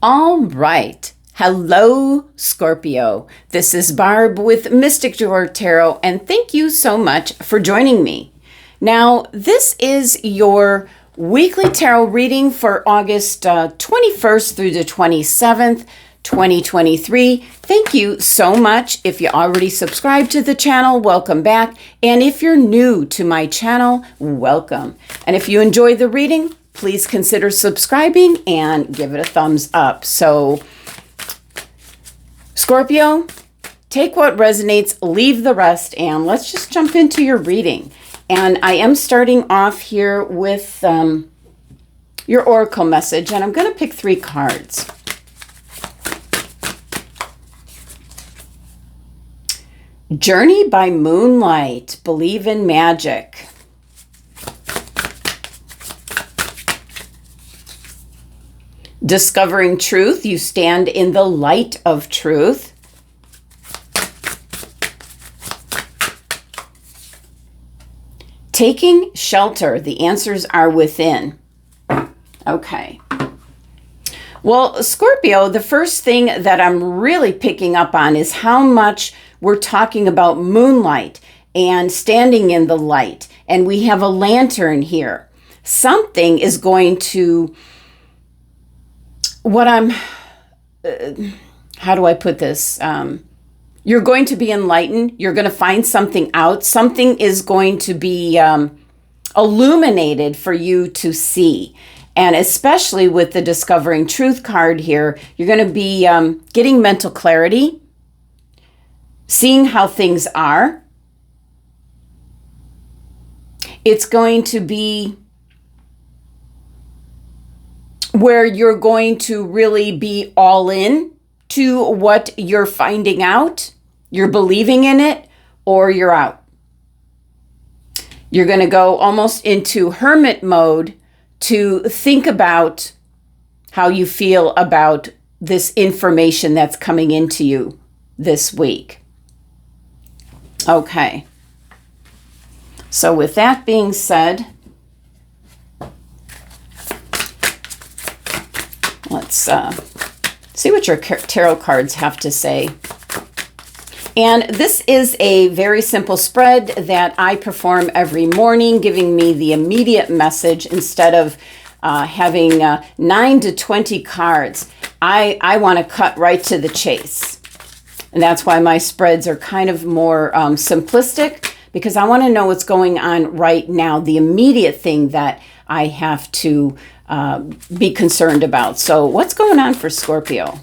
All right. Hello, Scorpio. This is Barb with Mystic Joy Tarot, and thank you so much for joining me. Now, this is your weekly tarot reading for August 21st through the 27th, 2023. Thank you so much. If you already subscribed to the channel, welcome back. And if you're new to my channel, welcome. And if you enjoyed the reading, please consider subscribing and give it a thumbs up. So, Scorpio, take what resonates, leave the rest, and let's just jump into your reading. And I am starting off here with your oracle message, and I'm going to pick 3 cards. Journey by moonlight, believe in magic. Discovering truth, you stand in the light of truth. Taking shelter, the answers are within. Okay. Well, Scorpio, the first thing that I'm really picking up on is how much we're talking about moonlight and standing in the light. And we have a lantern here. Something is going to... how do I put this? You're going to be enlightened. You're going to find something out. Something is going to be illuminated for you to see. And especially with the Discovering Truth card here, you're going to be getting mental clarity, seeing how things are. It's going to be where you're going to really be all in to what you're finding out. You're believing in it, or you're out. You're going to go almost into hermit mode to think about how you feel about this information that's coming into you this week. Okay. So with that being said, let's see what your tarot cards have to say. And this is a very simple spread that I perform every morning, giving me the immediate message instead of having 9 to 20 cards. I want to cut right to the chase. And that's why my spreads are kind of more simplistic, because I want to know what's going on right now, the immediate thing that I have to be concerned about. So what's going on for Scorpio?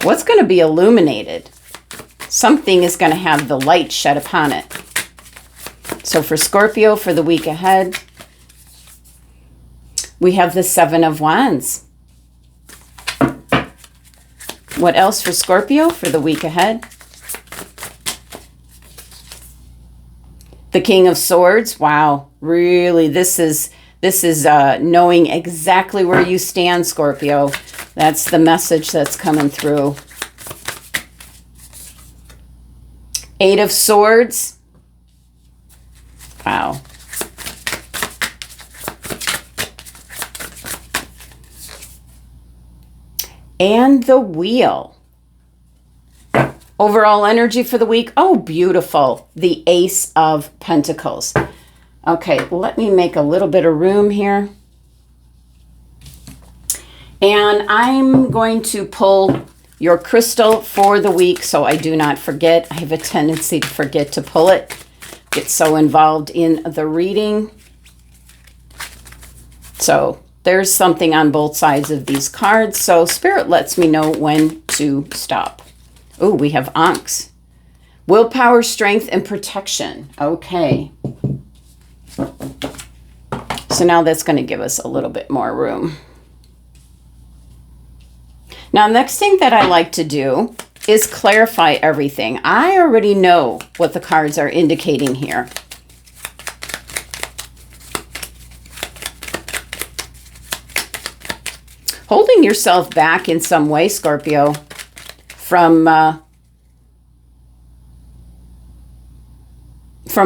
What's going to be illuminated? Something is going to have the light shed upon it. So for Scorpio, for the week ahead, we have the 7 of Wands. What else for Scorpio for the week ahead? The King of Swords. Wow, really, this is knowing exactly where you stand, Scorpio. That's the message that's coming through. 8 of Swords. Wow. And the Wheel. Overall energy for the week. Oh, beautiful. The Ace of Pentacles. Okay, let me make a little bit of room here. And I'm going to pull your crystal for the week so I do not forget. I have a tendency to forget to pull it. Get so involved in the reading. So there's something on both sides of these cards. So Spirit lets me know when to stop. Oh, we have Ankhs. Willpower, strength, and protection. Okay. So now that's going to give us a little bit more room. Now, next thing that I like to do is clarify everything. I already know what the cards are indicating here. Holding yourself back in some way, Scorpio, from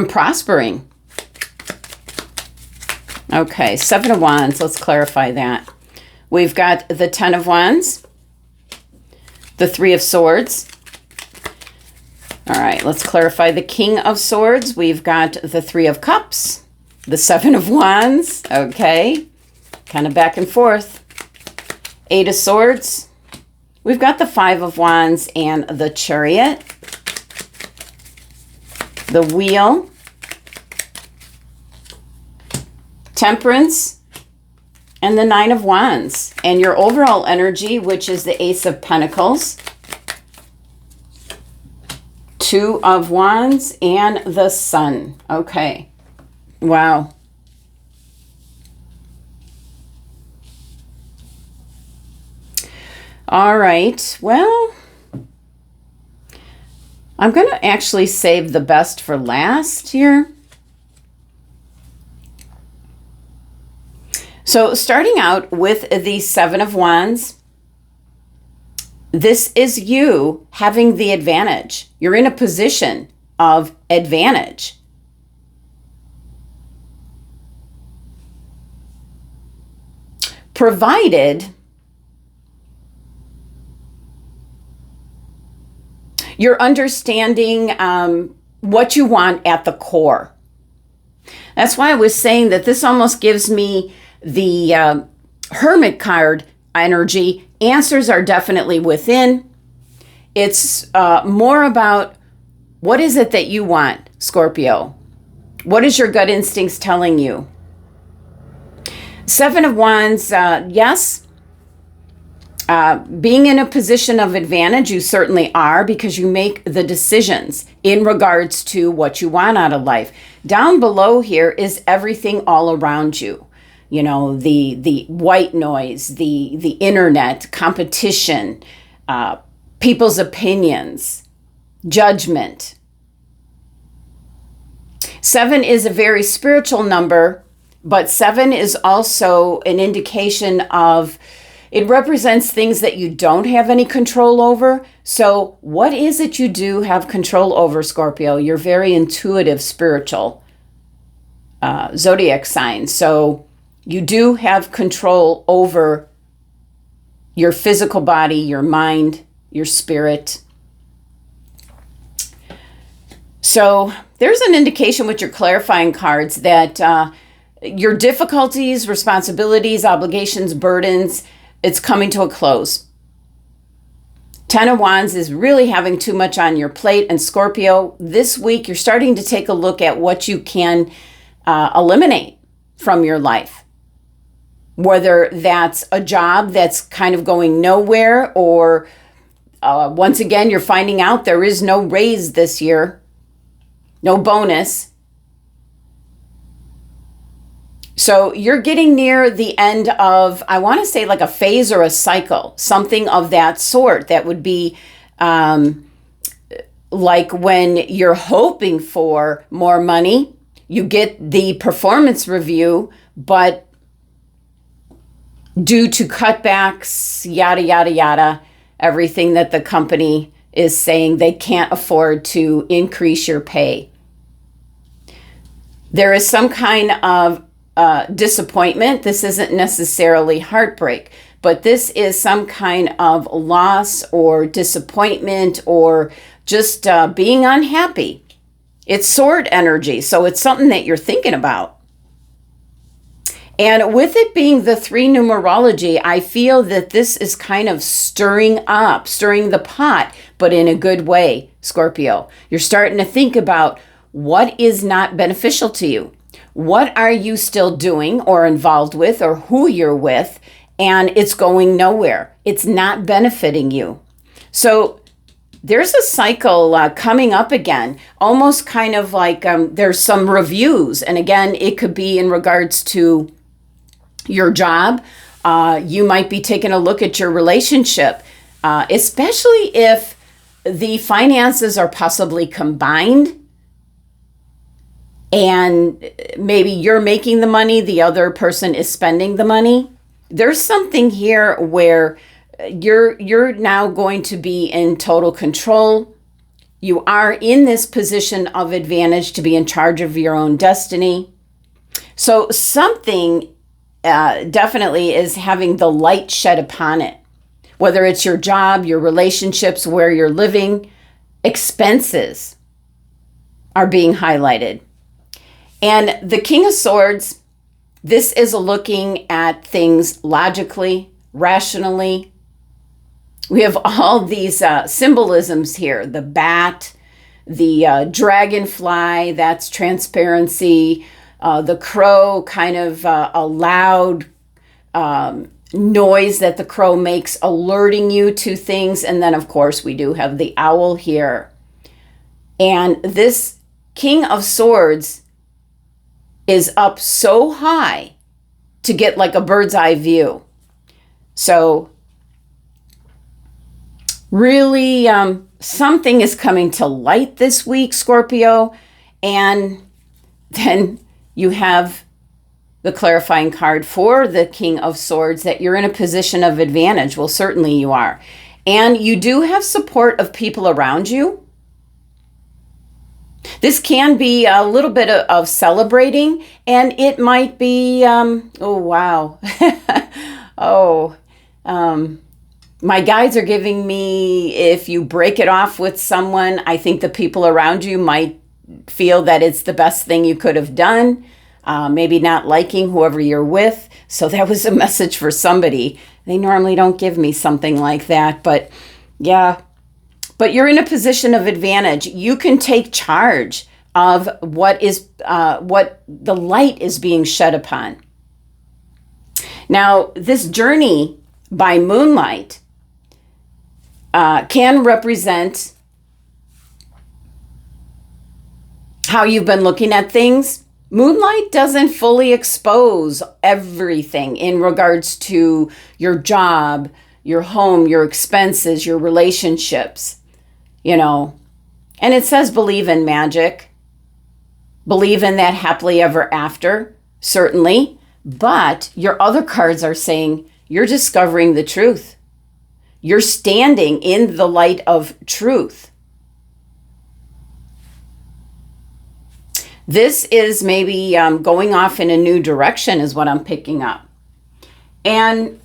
prospering. Okay, 7 of Wands. Let's clarify that. We've got the Ten of Wands, the Three of Swords. All right, let's clarify the King of Swords. We've got the Three of Cups, the Seven of Wands. Okay, kind of back and forth. Eight of Swords. We've got the Five of Wands and the Chariot. The Wheel. Temperance. And the Nine of Wands. And your overall energy, which is the Ace of Pentacles. Two of Wands and the Sun. Okay. Wow. All right. Well, I'm going to actually save the best for last here. So starting out with the Seven of Wands, this is you having the advantage. You're in a position of advantage. Provided you're understanding what you want at the core. That's why I was saying that this almost gives me the Hermit card energy. Answers are definitely within. It's more about what is it that you want, Scorpio? What is your gut instincts telling you? Seven of Wands, yes. Being in a position of advantage, you certainly are, because you make the decisions in regards to what you want out of life. Down below here is everything all around you. You know, the white noise, the internet, competition, people's opinions, judgment. Seven is a very spiritual number, but seven is also an indication of, it represents things that you don't have any control over. So what is it you do have control over, Scorpio? You're very intuitive, spiritual zodiac sign. So you do have control over your physical body, your mind, your spirit. So there's an indication with your clarifying cards that your difficulties, responsibilities, obligations, burdens, it's coming to a close. Ten of Wands is really having too much on your plate. And Scorpio, this week, you're starting to take a look at what you can eliminate from your life. Whether that's a job that's kind of going nowhere, or once again, you're finding out there is no raise this year, no bonus. So you're getting near the end of, I want to say like a phase or a cycle, something of that sort. That would be like when you're hoping for more money, you get the performance review, but due to cutbacks, yada, yada, yada, everything that the company is saying, they can't afford to increase your pay. There is some kind of disappointment. This isn't necessarily heartbreak, but this is some kind of loss or disappointment, or just being unhappy. It's sword energy, so it's something that you're thinking about. And with it being the 3 numerology, I feel that this is kind of stirring the pot, but in a good way, Scorpio. You're starting to think about what is not beneficial to you. What are you still doing or involved with, or who you're with, and it's going nowhere. It's not benefiting you. So there's a cycle coming up again, almost kind of like there's some reviews. And again, it could be in regards to your job. You might be taking a look at your relationship, especially if the finances are possibly combined. And maybe you're making the money, the other person is spending the money. There's something here where you're now going to be in total control. You are in this position of advantage to be in charge of your own destiny. So something definitely is having the light shed upon it. Whether it's your job, your relationships, where you're living, expenses are being highlighted. And the King of Swords, this is looking at things logically, rationally. We have all these symbolisms here. The bat, the dragonfly, that's transparency. The crow, kind of a loud noise that the crow makes, alerting you to things. And then, of course, we do have the owl here. And this King of Swords is up so high to get like a bird's eye view. So really, something is coming to light this week, Scorpio. And then you have the clarifying card for the King of Swords that you're in a position of advantage. Well, certainly you are. And you do have support of people around you. This can be a little bit of celebrating, and it might be, oh, wow. My guides are giving me, if you break it off with someone, I think the people around you might feel that it's the best thing you could have done. Maybe not liking whoever you're with. So that was a message for somebody. They normally don't give me something like that, but yeah. But you're in a position of advantage. You can take charge of what the light is being shed upon. Now, this journey by moonlight can represent how you've been looking at things. Moonlight doesn't fully expose everything in regards to your job, your home, your expenses, your relationships, you know. And it says believe in magic. Believe in that happily ever after, certainly. But your other cards are saying you're discovering the truth. You're standing in the light of truth. This is maybe going off in a new direction is what I'm picking up. And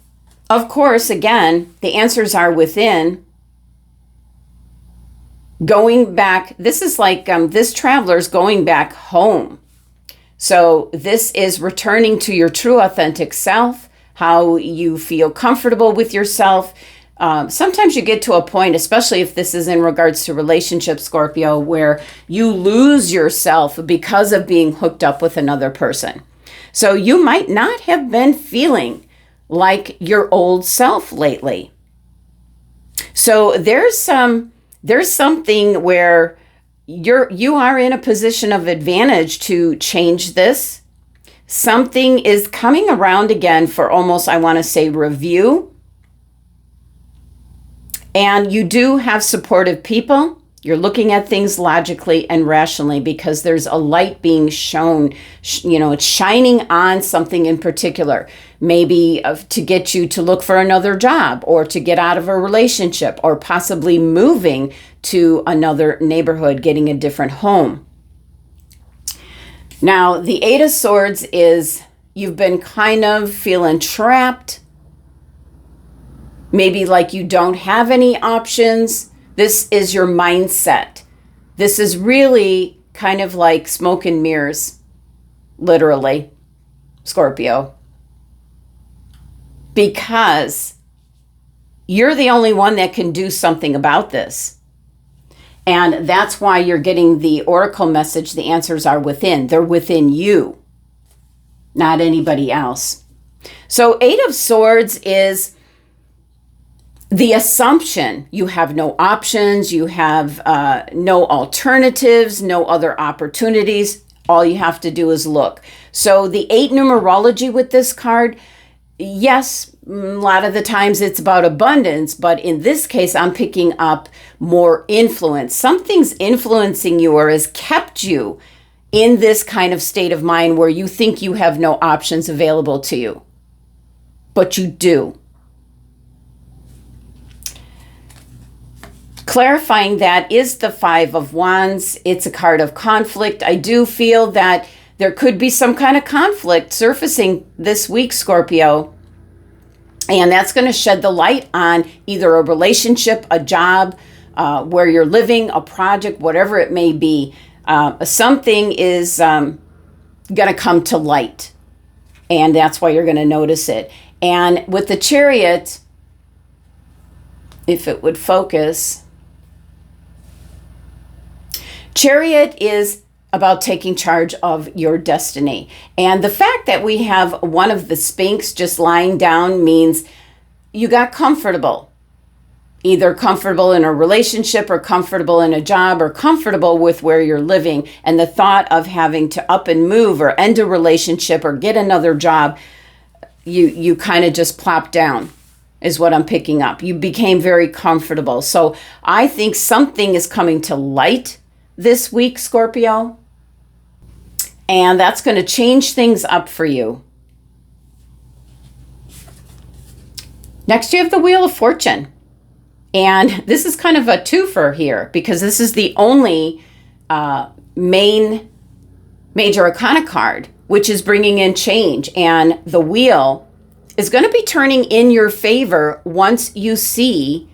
of course, again, the answers are within. Going back, this is like this traveler's going back home. So this is returning to your true authentic self, how you feel comfortable with yourself. Sometimes you get to a point, especially if this is in regards to relationships, Scorpio, where you lose yourself because of being hooked up with another person. So you might not have been feeling like your old self lately. So there's something where you are in a position of advantage to change this. Something is coming around again for almost, I want to say, review. And you do have supportive people. You're looking at things logically and rationally because there's a light being shown, it's shining on something in particular. Maybe to get you to look for another job or to get out of a relationship or possibly moving to another neighborhood, getting a different home. Now, the Eight of Swords is you've been kind of feeling trapped. Maybe like you don't have any options. This is your mindset. This is really kind of like smoke and mirrors, literally, Scorpio. Because you're the only one that can do something about this. And that's why you're getting the oracle message. The answers are within. They're within you, not anybody else. So Eight of Swords is the assumption you have no options, you have no alternatives, no other opportunities. All you have to do is look. So the 8 numerology with this card, yes, a lot of the times it's about abundance, but in this case, I'm picking up more influence. Something's influencing you or has kept you in this kind of state of mind where you think you have no options available to you, but you do. Clarifying that is the 5 of Wands. It's a card of conflict. I do feel that there could be some kind of conflict surfacing this week, Scorpio. And that's going to shed the light on either a relationship, a job, where you're living, a project, whatever it may be. Something is going to come to light. And that's why you're going to notice it. And with the Chariot, if it would focus, Chariot is about taking charge of your destiny. And the fact that we have one of the Sphinx just lying down means you got comfortable. Either comfortable in a relationship or comfortable in a job or comfortable with where you're living. And the thought of having to up and move or end a relationship or get another job, you kind of just plopped down is what I'm picking up. You became very comfortable. So I think something is coming to light this week, Scorpio. And that's going to change things up for you. Next, you have the Wheel of Fortune. And this is kind of a twofer here because this is the only main major arcana card, which is bringing in change. And the wheel is going to be turning in your favor once you see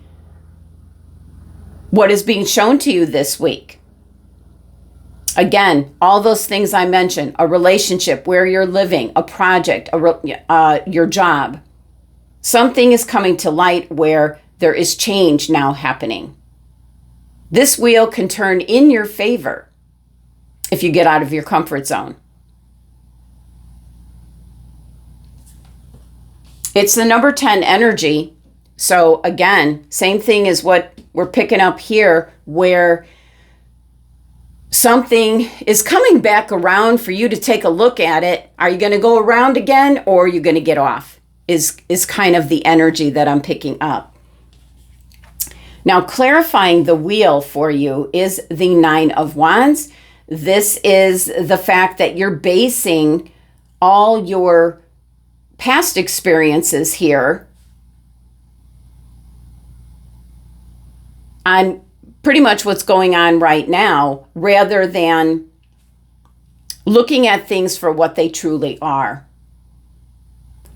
what is being shown to you this week. Again, all those things I mentioned, a relationship, where you're living, a project, your job. Something is coming to light where there is change now happening. This wheel can turn in your favor if you get out of your comfort zone. It's the number 10 energy. So again, same thing as what we're picking up here, where something is coming back around for you to take a look at it. Are you going to go around again or are you going to get off? Is kind of the energy that I'm picking up. Now, clarifying the wheel for you is the 9 of Wands. This is the fact that you're basing all your past experiences here on pretty much what's going on right now, rather than looking at things for what they truly are.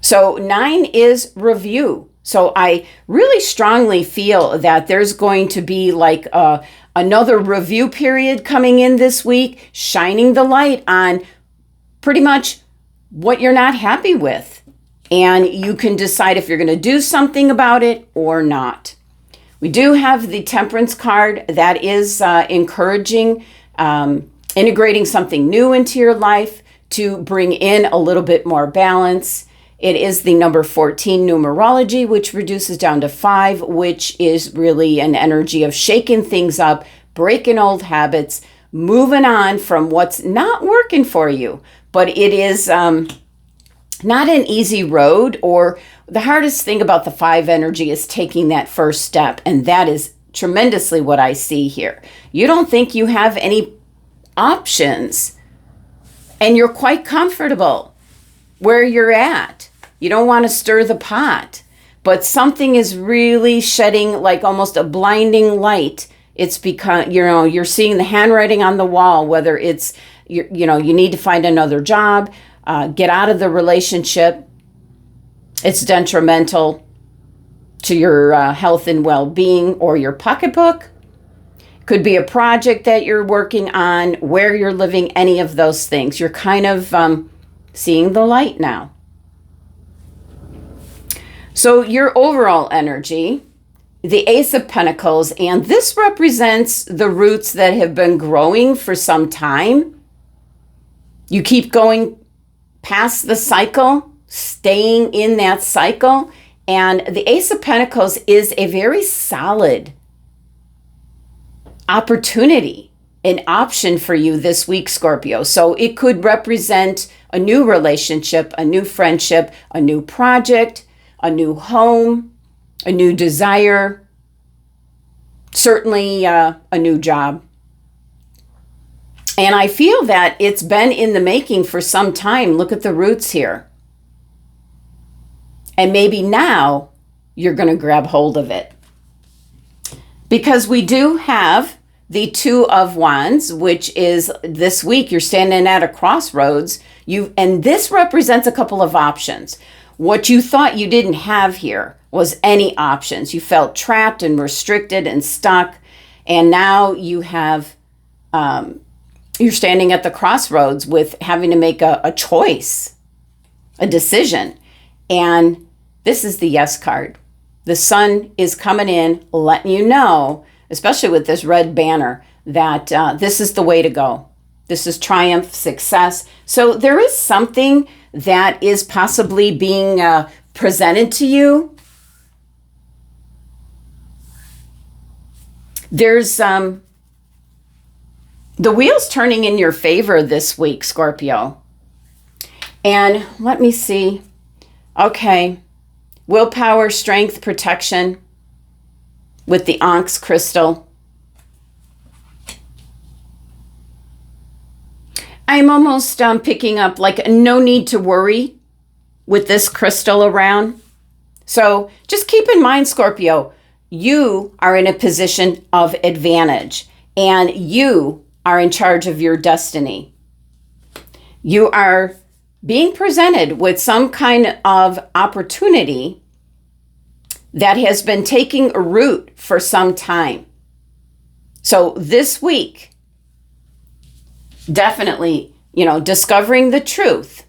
So 9 is review. So I really strongly feel that there's going to be like another review period coming in this week, shining the light on pretty much what you're not happy with. And you can decide if you're going to do something about it or not. We do have the Temperance card that is encouraging, integrating something new into your life to bring in a little bit more balance. It is the number 14 numerology, which reduces down to 5, which is really an energy of shaking things up, breaking old habits, moving on from what's not working for you. But it is not an easy road, or the hardest thing about the 5 energy is taking that first step. And that is tremendously what I see here. You don't think you have any options, and you're quite comfortable where you're at. You don't want to stir the pot, but something is really shedding like almost a blinding light. It's because, you're seeing the handwriting on the wall, whether it's, you need to find another job, get out of the relationship. It's detrimental to your health and well-being or your pocketbook. Could be a project that you're working on, where you're living, any of those things. You're kind of seeing the light now. So your overall energy, the Ace of Pentacles, and this represents the roots that have been growing for some time. You keep going past the cycle, staying in that cycle, and the Ace of Pentacles is a very solid opportunity, an option for you this week, Scorpio. So it could represent a new relationship, a new friendship, a new project, a new home, a new desire, certainly a new job. And I feel that it's been in the making for some time. Look at the roots here. And maybe now you're going to grab hold of it. Because we do have the Two of Wands, which is this week you're standing at a crossroads. And this represents a couple of options. What you thought you didn't have here was any options. You felt trapped and restricted and stuck. And now you have, you're standing at the crossroads with having to make a choice, a decision. And this is the Yes card. The sun is coming in, letting you know, especially with this red banner, that this is the way to go. This is triumph, success. So there is something that is possibly being presented to you. There's the wheel's turning in your favor this week, Scorpio. And let me see. Okay. Willpower, strength, protection with the onyx crystal. I'm almost picking up like no need to worry with this crystal around. So just keep in mind, Scorpio, you are in a position of advantage and you are in charge of your destiny. You are being presented with some kind of opportunity that has been taking root for some time. So this week, definitely, discovering the truth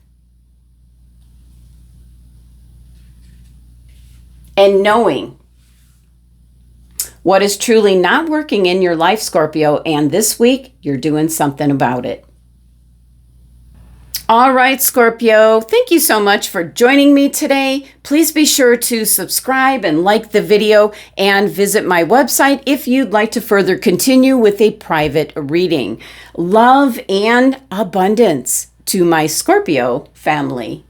and knowing what is truly not working in your life, Scorpio, and this week you're doing something about it. All right, Scorpio, thank you so much for joining me today. Please be sure to subscribe and like the video and visit my website if you'd like to further continue with a private reading. Love and abundance to my Scorpio family.